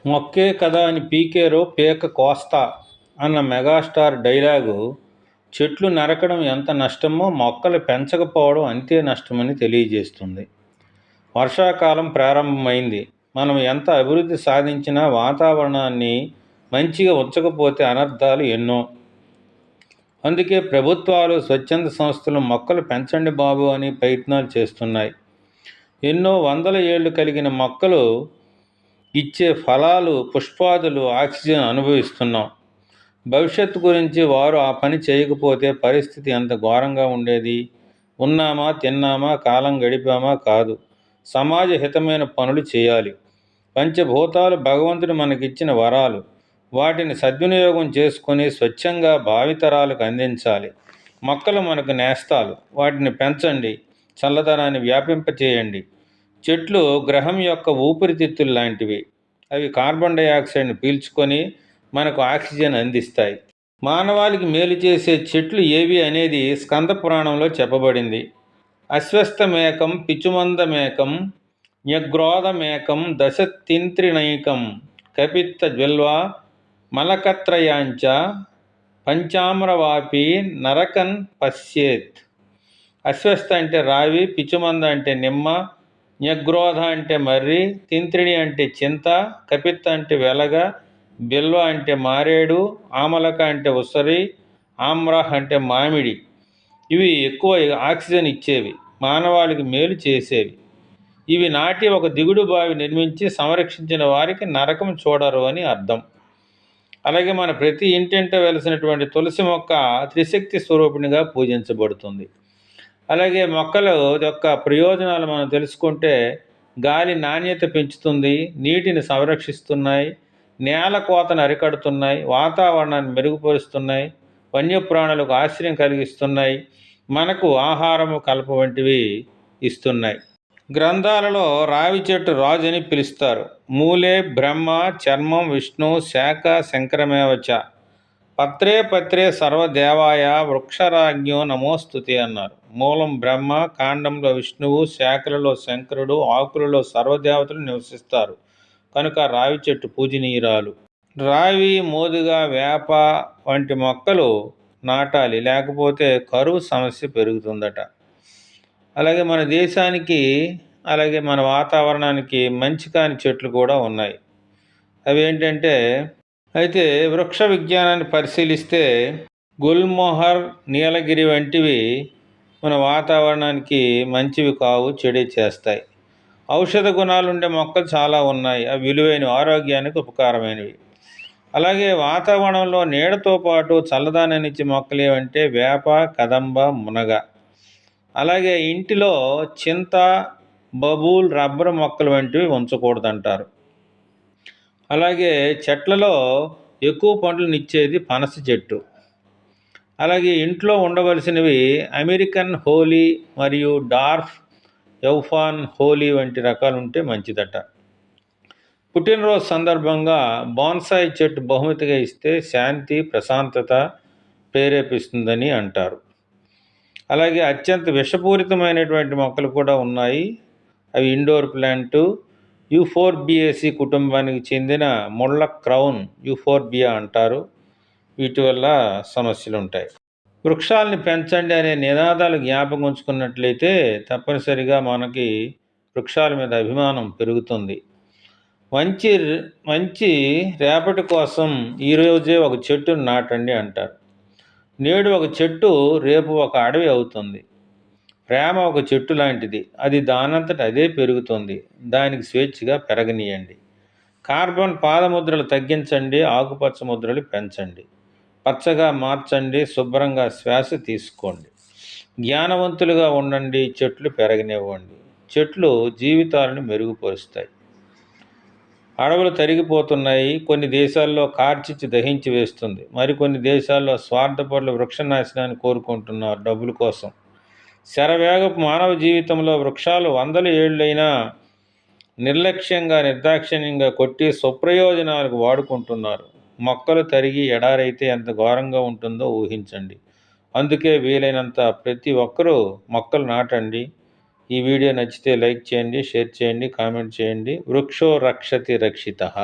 మొక్కే కదా అని పీకేరో పీక కోస్తా అన్న మెగాస్టార్ డైలాగు చెట్లు నరకడం ఎంత నష్టమో మొక్కలు పెంచకపోవడం అంతే నష్టమని తెలియజేస్తుంది. వర్షాకాలం ప్రారంభమైంది. మనం ఎంత అభివృద్ధి సాధించినా వాతావరణాన్ని మంచిగా ఉంచకపోతే అనర్థాలు ఎన్నో. అందుకే ప్రభుత్వాలు, స్వచ్ఛంద సంస్థలు మొక్కలు పెంచండి బాబు అని ప్రయత్నాలు చేస్తున్నాయి. ఎన్నో వందల ఏళ్లు కలిగిన మొక్కలు ఇచ్చే ఫలాలు, పుష్పాదులు, ఆక్సిజన్ అనుభవిస్తున్నాం. భవిష్యత్తు గురించి వారు ఆ పని చేయకపోతే పరిస్థితి ఎంత ఘోరంగా ఉండేది. ఉన్నామా, తిన్నామా, కాలం గడిపామా కాదు, సమాజ హితమైన పనులు చేయాలి. పంచభూతాలు భగవంతుడు మనకిచ్చిన వరాలు. వాటిని సద్వినియోగం చేసుకొని స్వచ్ఛంగా భావితరాలకు అందించాలి. మొక్కలు మనకు నేస్తాలు. వాటిని పెంచండి, చల్లదనాన్ని వ్యాపింపచేయండి. చెట్లు గ్రహం యొక్క ఊపిరితిత్తులు లాంటివి. అవి కార్బన్ డైఆక్సైడ్ని పీల్చుకొని మనకు ఆక్సిజన్ అందిస్తాయి. మానవాళికి మేలు చేసే చెట్లు ఏవి అనేది స్కంద పురాణంలో చెప్పబడింది. అశ్వస్థమేకం పిచుమందమేకం న్యగ్రోధమేకం దశతింత్రిణైకం కపిత్త జ్వల్వా మలకత్రయాంచ పంచామ్రవాపి నరకన్ పశ్యేత్. అశ్వస్థ అంటే రావి, పిచుమంద అంటే నిమ్మ, న్యగ్రోధ అంటే మర్రి, తింత్రిణి అంటే చింత, కపిత్త అంటే వెలగ, బిల్వ అంటే మారేడు, ఆమలక అంటే ఉసరి, ఆమ్రహ్ అంటే మామిడి. ఇవి ఎక్కువ ఆక్సిజన్ ఇచ్చేవి, మానవాళికి మేలు చేసేవి. ఇవి నాటి ఒక దిగుడు బావి నిర్మించి సంరక్షించిన వారికి నరకం చూడరు అని అర్థం. అలాగే మన ప్రతి ఇంటింట వెలిసినటువంటి తులసి మొక్క త్రిశక్తి స్వరూపిణిగా పూజించబడుతుంది. అలాగే మొక్కల యొక్క ప్రయోజనాలు మనం తెలుసుకుంటే గాలి నాణ్యత పెంచుతుంది, నీటిని సంరక్షిస్తున్నాయి, నేల కోతను అరికడుతున్నాయి, వాతావరణాన్ని మెరుగుపరుస్తున్నాయి, వన్యప్రాణులకు ఆశ్రయం కలిగిస్తున్నాయి, మనకు ఆహారము కలప వంటివి ఇస్తున్నాయి. గ్రంథాలలో రావి చెట్టు రాజు అని పిలుస్తారు. మూలే బ్రహ్మ, చర్మం విష్ణు, శాఖ శంకరమేవచ, పత్రే పత్రే సర్వదేవాయ వృక్షరాజ్ఞో నమోస్తుతి అన్నారు. మూలం బ్రహ్మ, కాండంలో విష్ణువు, శాఖలలో శంకరుడు, ఆకులలో సర్వదేవతలు నివసిస్తారు. కనుక రావి చెట్టు పూజనీయురాలు. రావి, మోదుగ, వేప వంటి మొక్కలు నాటాలి, లేకపోతే కరువు సమస్య పెరుగుతుందట. అలాగే మన దేశానికి, అలాగే మన వాతావరణానికి మంచి కాని చెట్లు కూడా ఉన్నాయి. అవి ఏంటంటే, అయితే వృక్ష విజ్ఞానాన్ని పరిశీలిస్తే గుల్మోహర్, నీలగిరి వంటివి మన వాతావరణానికి మంచివి కావు, చెడే చేస్తాయి. ఔషధ గుణాలు ఉండే మొక్కలు చాలా ఉన్నాయి. అవి విలువైనవి, ఆరోగ్యానికి ఉపకారమైనవి. అలాగే వాతావరణంలో నీడతో పాటు చల్లదానాన్ని ఇచ్చే మొక్కలు ఏవంటే వేప, కదంబ, మునగ. అలాగే ఇంటిలో చింత, బబూల్, రబ్బరు మొక్కలు వంటివి ఉంచకూడదంటారు. అలాగే చెట్లలో ఎక్కువ పండ్లనిచ్చేది పనస చెట్టు. అలాగే ఇంట్లో ఉండవలసినవి అమెరికన్ హోలీ మరియు డార్ఫ్ యౌఫాన్ హోలీ వంటి రకాలు ఉంటే మంచిదట. పుట్టినరోజు సందర్భంగా బాన్సాయి చెట్టు బహుమతిగా ఇస్తే శాంతి, ప్రశాంతత ప్రేరేపిస్తుందని అంటారు. అలాగే అత్యంత విషపూరితమైనటువంటి మొక్కలు కూడా ఉన్నాయి. అవి ఇండోర్ ప్లాంటు, యూఫోర్బియేసి కుటుంబానికి చెందిన ముళ్ళ క్రౌన్ యూఫోర్బియా అంటారు. వీటి వల్ల సమస్యలు ఉంటాయి. వృక్షాలని పెంచండి అనే నినాదాలు జ్ఞాపకం ఉంచుకున్నట్లయితే తప్పనిసరిగా మనకి వృక్షాల మీద అభిమానం పెరుగుతుంది. మంచి మంచి రేపటి కోసం ఈరోజే ఒక చెట్టును నాటండి అంటారు. నేడు ఒక చెట్టు రేపు ఒక అడవి అవుతుంది. ప్రేమ ఒక చెట్టు లాంటిది. అది దానంతట అదే పెరుగుతుంది. దానికి స్వేచ్ఛగా పెరగనీయండి. కార్బన్ పాదముద్రలు తగ్గించండి, ఆకుపచ్చ ముద్రలు పెంచండి. పచ్చగా మార్చండి, శుభ్రంగా శ్వాస తీసుకోండి. జ్ఞానవంతులుగా ఉండండి, చెట్లు పెరగనివ్వండి. చెట్లు జీవితాలను మెరుగుపరుస్తాయి. అడవులు తరిగిపోతున్నాయి. కొన్ని దేశాల్లో కార్చిచ్చి దహించి వేస్తుంది. మరికొన్ని దేశాల్లో స్వార్థపరులు వృక్షనాశనాన్ని కోరుకుంటున్నారు డబ్బుల కోసం. శరవేగపు మానవ జీవితంలో వృక్షాలు వందల ఏళ్ళైనా నిర్లక్ష్యంగా, నిర్దాక్షిణ్యంగా కొట్టి స్వప్రయోజనాలకు వాడుకుంటున్నారు. మొక్కలు తరిగి ఎడారైతే ఎంత ఘోరంగా ఉంటుందో ఊహించండి. అందుకే వీలైనంత ప్రతి ఒక్కరూ మొక్కలు నాటండి. ఈ వీడియో నచ్చితే లైక్ చేయండి, షేర్ చేయండి, కామెంట్ చేయండి. వృక్షో రక్షతి రక్షితః.